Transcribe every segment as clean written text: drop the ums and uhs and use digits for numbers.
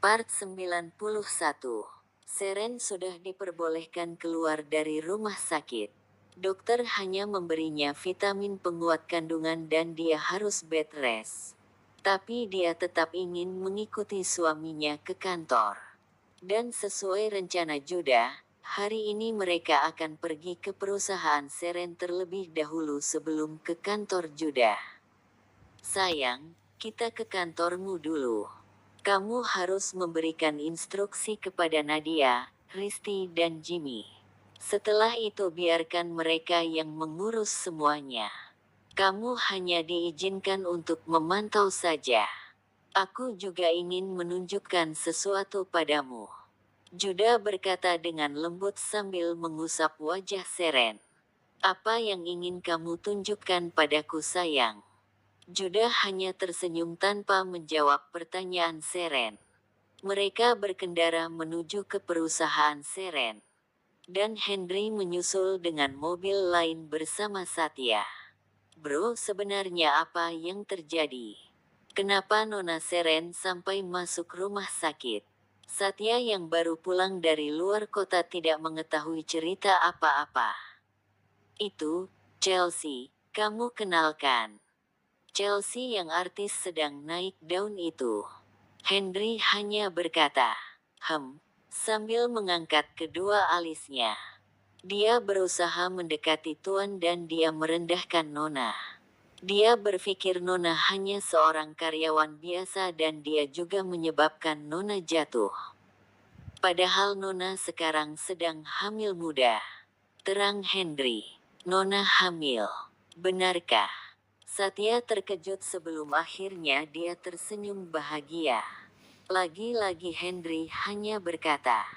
Part 91. Seren sudah diperbolehkan keluar dari rumah sakit. Dokter hanya memberinya vitamin penguat kandungan dan dia harus bed rest. Tapi dia tetap ingin mengikuti suaminya ke kantor. Dan sesuai rencana Judah, hari ini mereka akan pergi ke perusahaan Seren terlebih dahulu sebelum ke kantor Judah. Sayang, kita ke kantormu dulu. Kamu harus memberikan instruksi kepada Nadia, Risti dan Jimmy. Setelah itu biarkan mereka yang mengurus semuanya. Kamu hanya diizinkan untuk memantau saja. Aku juga ingin menunjukkan sesuatu padamu. Judah berkata dengan lembut sambil mengusap wajah Seren. Apa yang ingin kamu tunjukkan padaku sayang? Judah hanya tersenyum tanpa menjawab pertanyaan Seren. Mereka berkendara menuju ke perusahaan Seren. Dan Henry menyusul dengan mobil lain bersama Satya. Bro, sebenarnya apa yang terjadi? Kenapa Nona Seren sampai masuk rumah sakit? Satya yang baru pulang dari luar kota tidak mengetahui cerita apa-apa. Itu, Chelsea, kamu kenalkan. Chelsea yang artis sedang naik daun itu. Henry hanya berkata, sambil mengangkat kedua alisnya. Dia berusaha mendekati Tuan dan dia merendahkan Nona. Dia berpikir Nona hanya seorang karyawan biasa dan dia juga menyebabkan Nona jatuh. Padahal Nona sekarang sedang hamil muda. Terang Henry, Nona hamil. Benarkah? Satya terkejut sebelum akhirnya dia tersenyum bahagia. Lagi-lagi Henry hanya berkata,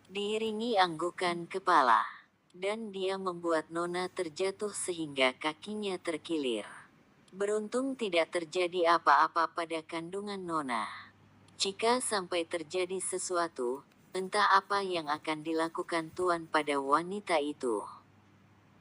diiringi anggukan kepala. Dan dia membuat Nona terjatuh sehingga kakinya terkilir. Beruntung tidak terjadi apa-apa pada kandungan Nona. Jika sampai terjadi sesuatu, entah apa yang akan dilakukan Tuan pada wanita itu.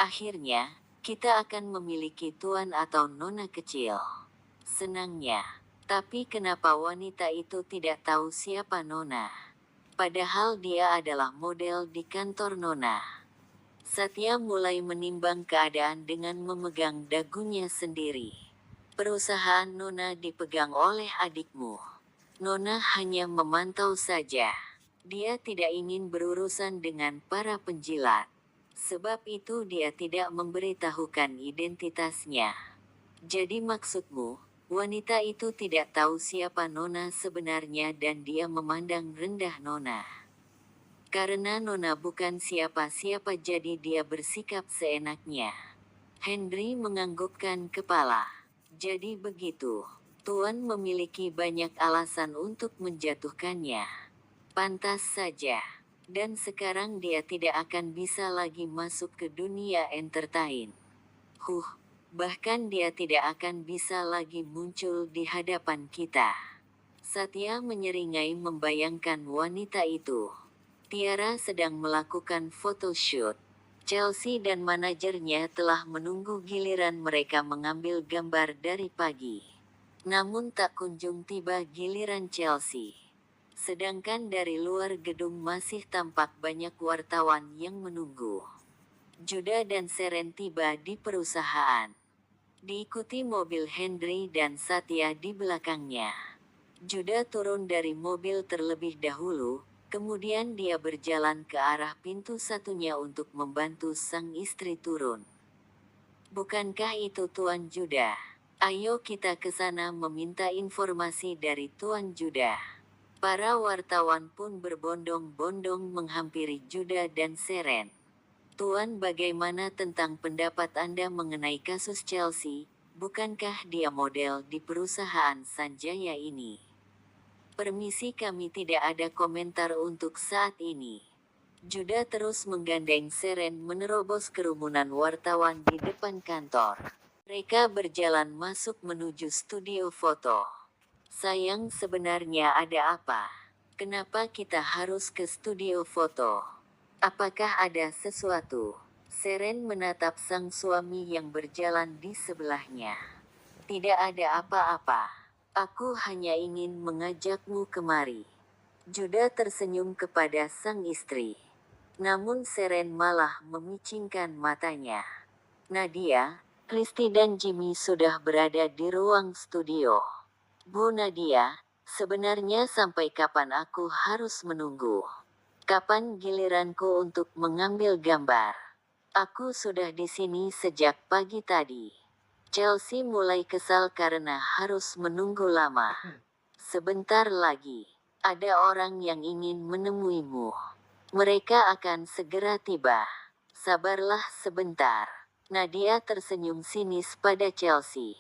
Akhirnya, kita akan memiliki Tuan atau Nona kecil. Senangnya. Tapi kenapa wanita itu tidak tahu siapa Nona? Padahal dia adalah model di kantor Nona. Satya mulai menimbang keadaan dengan memegang dagunya sendiri. Perusahaan Nona dipegang oleh adikmu. Nona hanya memantau saja. Dia tidak ingin berurusan dengan para penjilat. Sebab itu dia tidak memberitahukan identitasnya. Jadi maksudmu, wanita itu tidak tahu siapa Nona sebenarnya dan dia memandang rendah Nona. Karena Nona bukan siapa-siapa jadi dia bersikap seenaknya. Henry menganggukkan kepala. Jadi begitu. Tuan memiliki banyak alasan untuk menjatuhkannya. Pantas saja. Dan sekarang dia tidak akan bisa lagi masuk ke dunia entertain. Bahkan dia tidak akan bisa lagi muncul di hadapan kita. Satya menyeringai membayangkan wanita itu. Tiara sedang melakukan photoshoot. Chelsea dan manajernya telah menunggu giliran mereka mengambil gambar dari pagi. Namun tak kunjung tiba giliran Chelsea. Sedangkan dari luar gedung masih tampak banyak wartawan yang menunggu. Judah dan Seren tiba di perusahaan. Diikuti mobil Henry dan Satya di belakangnya. Judah turun dari mobil terlebih dahulu, kemudian dia berjalan ke arah pintu satunya untuk membantu sang istri turun. Bukankah itu Tuan Judah? Ayo kita ke sana meminta informasi dari Tuan Judah. Para wartawan pun berbondong-bondong menghampiri Judah dan Seren. Tuan, bagaimana tentang pendapat Anda mengenai kasus Chelsea? Bukankah dia model di perusahaan Sanjaya ini? Permisi, kami tidak ada komentar untuk saat ini. Judah terus menggandeng Seren menerobos kerumunan wartawan di depan kantor. Mereka berjalan masuk menuju studio foto. Sayang, sebenarnya ada apa? Kenapa kita harus ke studio foto? Apakah ada sesuatu? Seren menatap sang suami yang berjalan di sebelahnya. Tidak ada apa-apa. Aku hanya ingin mengajakmu kemari. Juda tersenyum kepada sang istri. Namun Seren malah memicingkan matanya. Nadia, Kristi dan Jimmy sudah berada di ruang studio. Bu Nadia, sebenarnya sampai kapan aku harus menunggu? Kapan giliranku untuk mengambil gambar? Aku sudah di sini sejak pagi tadi. Chelsea mulai kesal karena harus menunggu lama. Sebentar lagi, ada orang yang ingin menemuimu. Mereka akan segera tiba. Sabarlah sebentar. Nadia tersenyum sinis pada Chelsea.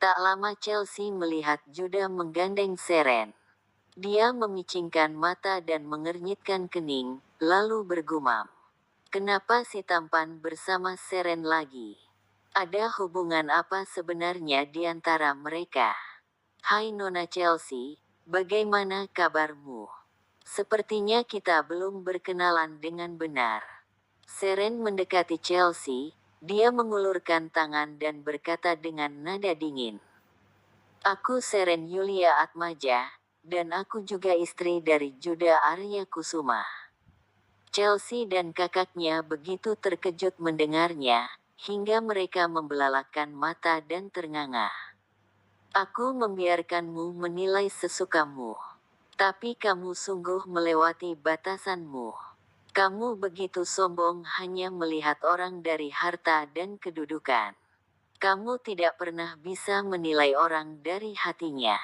Tak lama Chelsea melihat Juda menggandeng Seren. Dia memicingkan mata dan mengernyitkan kening, lalu bergumam. Kenapa si tampan bersama Seren lagi? Ada hubungan apa sebenarnya di antara mereka? Hai Nona Chelsea, bagaimana kabarmu? Sepertinya kita belum berkenalan dengan benar. Seren mendekati Chelsea, dia mengulurkan tangan dan berkata dengan nada dingin. Aku Seren Yulia Atmaja, dan aku juga istri dari Juda Arya Kusuma. Chelsea dan kakaknya begitu terkejut mendengarnya, hingga mereka membelalakkan mata dan ternganga. Aku membiarkanmu menilai sesukamu. Tapi kamu sungguh melewati batasanmu. Kamu begitu sombong hanya melihat orang dari harta dan kedudukan. Kamu tidak pernah bisa menilai orang dari hatinya.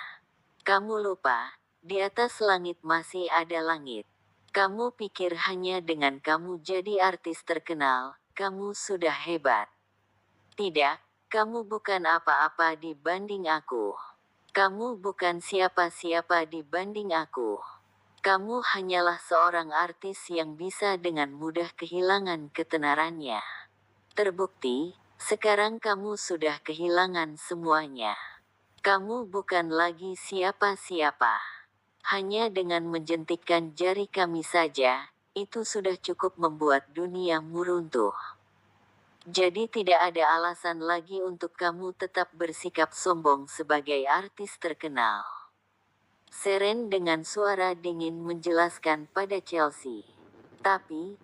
Kamu lupa, di atas langit masih ada langit. Kamu pikir hanya dengan kamu jadi artis terkenal, kamu sudah hebat. Tidak, kamu bukan apa-apa dibanding aku. Kamu bukan siapa-siapa dibanding aku. Kamu hanyalah seorang artis yang bisa dengan mudah kehilangan ketenarannya. Terbukti, sekarang kamu sudah kehilangan semuanya. Kamu bukan lagi siapa-siapa. Hanya dengan menjentikkan jari kami saja, itu sudah cukup membuat duniamu runtuh. Jadi tidak ada alasan lagi untuk kamu tetap bersikap sombong sebagai artis terkenal. Seren dengan suara dingin menjelaskan pada Chelsea. Tapi,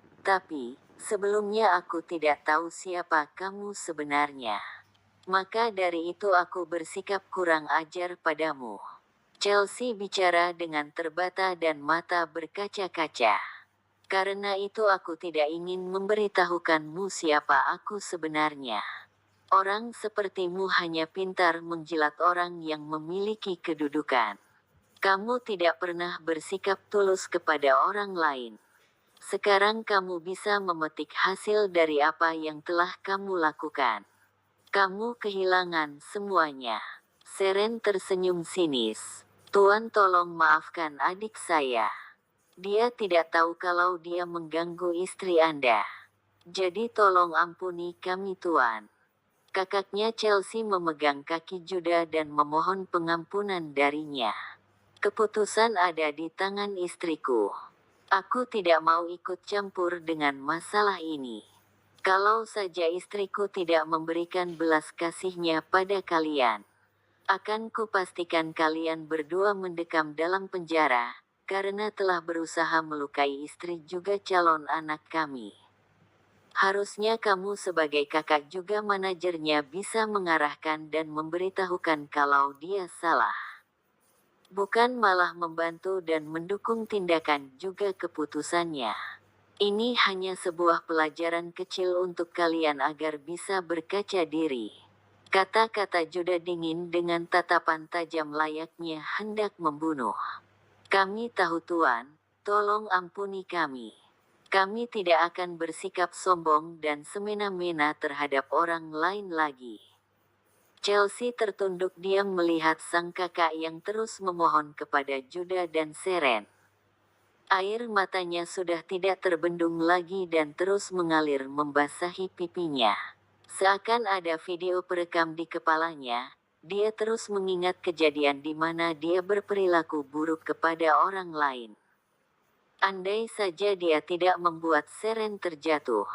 sebelumnya aku tidak tahu siapa kamu sebenarnya. Maka dari itu aku bersikap kurang ajar padamu. Chelsea bicara dengan terbata dan mata berkaca-kaca. Karena itu aku tidak ingin memberitahukanmu siapa aku sebenarnya. Orang sepertimu hanya pintar menjilat orang yang memiliki kedudukan. Kamu tidak pernah bersikap tulus kepada orang lain. Sekarang kamu bisa memetik hasil dari apa yang telah kamu lakukan. Kamu kehilangan semuanya. Seren tersenyum sinis. Tuan tolong maafkan adik saya. Dia tidak tahu kalau dia mengganggu istri Anda. Jadi tolong ampuni kami Tuan. Kakaknya Chelsea memegang kaki Juda dan memohon pengampunan darinya. Keputusan ada di tangan istriku. Aku tidak mau ikut campur dengan masalah ini. Kalau saja istriku tidak memberikan belas kasihnya pada kalian, akan kupastikan kalian berdua mendekam dalam penjara, karena telah berusaha melukai istri juga calon anak kami. Harusnya kamu sebagai kakak juga manajernya bisa mengarahkan dan memberitahukan kalau dia salah. Bukan malah membantu dan mendukung tindakan juga keputusannya. Ini hanya sebuah pelajaran kecil untuk kalian agar bisa berkaca diri. Kata-kata Juda dingin dengan tatapan tajam layaknya hendak membunuh. Kami tahu Tuan, tolong ampuni kami. Kami tidak akan bersikap sombong dan semena-mena terhadap orang lain lagi. Chelsea tertunduk diam melihat sang kakak yang terus memohon kepada Juda dan Seren. Air matanya sudah tidak terbendung lagi dan terus mengalir membasahi pipinya. Seakan ada video perekam di kepalanya, dia terus mengingat kejadian di mana dia berperilaku buruk kepada orang lain. Andai saja dia tidak membuat Seren terjatuh.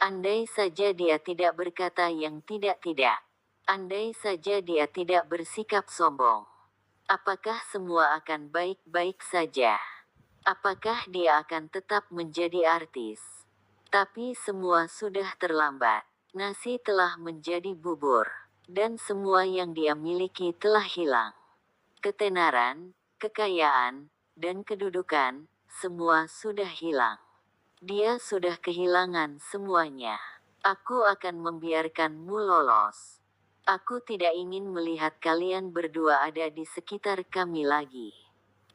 Andai saja dia tidak berkata yang tidak-tidak. Andai saja dia tidak bersikap sombong. Apakah semua akan baik-baik saja? Apakah dia akan tetap menjadi artis? Tapi semua sudah terlambat. Nasi telah menjadi bubur, dan semua yang dia miliki telah hilang. Ketenaran, kekayaan, dan kedudukan, semua sudah hilang. Dia sudah kehilangan semuanya. Aku akan membiarkanmu lolos. Aku tidak ingin melihat kalian berdua ada di sekitar kami lagi.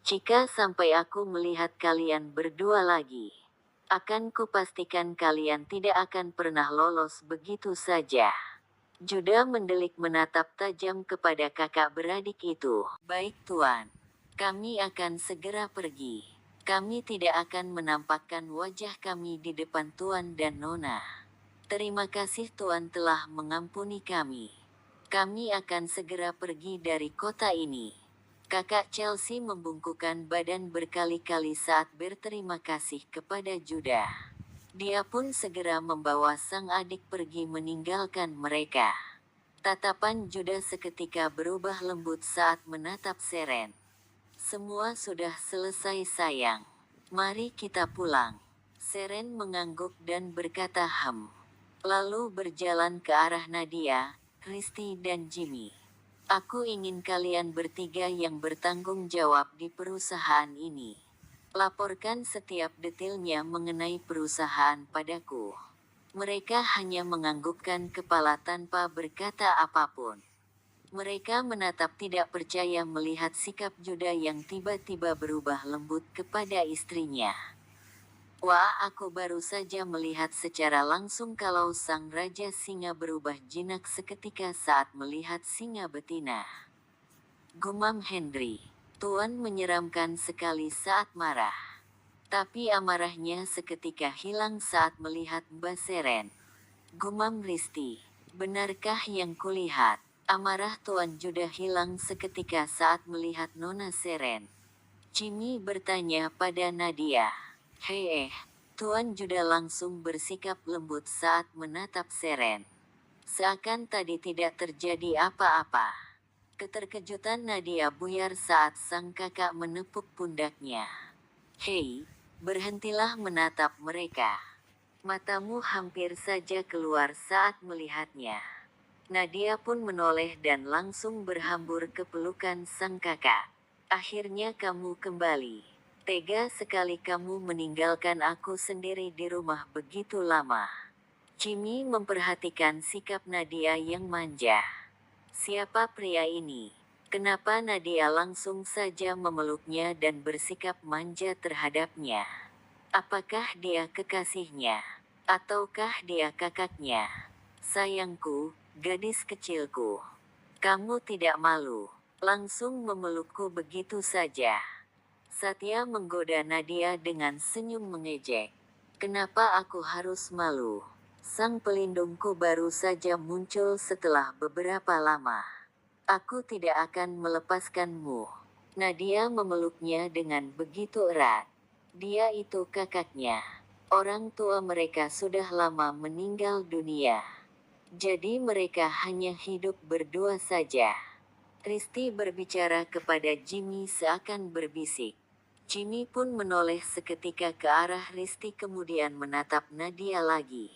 Jika sampai aku melihat kalian berdua lagi, akan kupastikan kalian tidak akan pernah lolos begitu saja. Juda mendelik menatap tajam kepada kakak beradik itu. Baik tuan, kami akan segera pergi. Kami tidak akan menampakkan wajah kami di depan tuan dan nona. Terima kasih tuan telah mengampuni kami. Kami akan segera pergi dari kota ini. Kakak Chelsea membungkukkan badan berkali-kali saat berterima kasih kepada Juda. Dia pun segera membawa sang adik pergi meninggalkan mereka. Tatapan Juda seketika berubah lembut saat menatap Seren. Semua sudah selesai sayang. Mari kita pulang. Seren mengangguk dan berkata lalu berjalan ke arah Nadia, Christy dan Jimmy. Aku ingin kalian bertiga yang bertanggung jawab di perusahaan ini. Laporkan setiap detailnya mengenai perusahaan padaku. Mereka hanya menganggukkan kepala tanpa berkata apapun. Mereka menatap tidak percaya melihat sikap Juda yang tiba-tiba berubah lembut kepada istrinya. Wah, aku baru saja melihat secara langsung kalau sang Raja Singa berubah jinak seketika saat melihat singa betina. Gumam Henry. Tuan menyeramkan sekali saat marah. Tapi amarahnya seketika hilang saat melihat Mbak Seren. Gumam Risti. Benarkah yang kulihat? Amarah Tuan Juda hilang seketika saat melihat Nona Seren. Jimmy bertanya pada Nadia. Tuan Juda langsung bersikap lembut saat menatap Seren. Seakan tadi tidak terjadi apa-apa. Keterkejutan Nadia buyar saat sang kakak menepuk pundaknya. Berhentilah menatap mereka. Matamu hampir saja keluar saat melihatnya. Nadia pun menoleh dan langsung berhambur ke pelukan sang kakak. Akhirnya kamu kembali. Tega sekali kamu meninggalkan aku sendiri di rumah begitu lama. Jimmy memperhatikan sikap Nadia yang manja. Siapa pria ini? Kenapa Nadia langsung saja memeluknya dan bersikap manja terhadapnya? Apakah dia kekasihnya? Ataukah dia kakaknya? Sayangku, gadis kecilku. Kamu tidak malu. Langsung memelukku begitu saja. Satya menggoda Nadia dengan senyum mengejek. Kenapa aku harus malu? Sang pelindungku baru saja muncul setelah beberapa lama. Aku tidak akan melepaskanmu. Nadia memeluknya dengan begitu erat. Dia itu kakaknya. Orang tua mereka sudah lama meninggal dunia. Jadi mereka hanya hidup berdua saja. Risti berbicara kepada Jimmy seakan berbisik. Jimmy pun menoleh seketika ke arah Risti kemudian menatap Nadia lagi.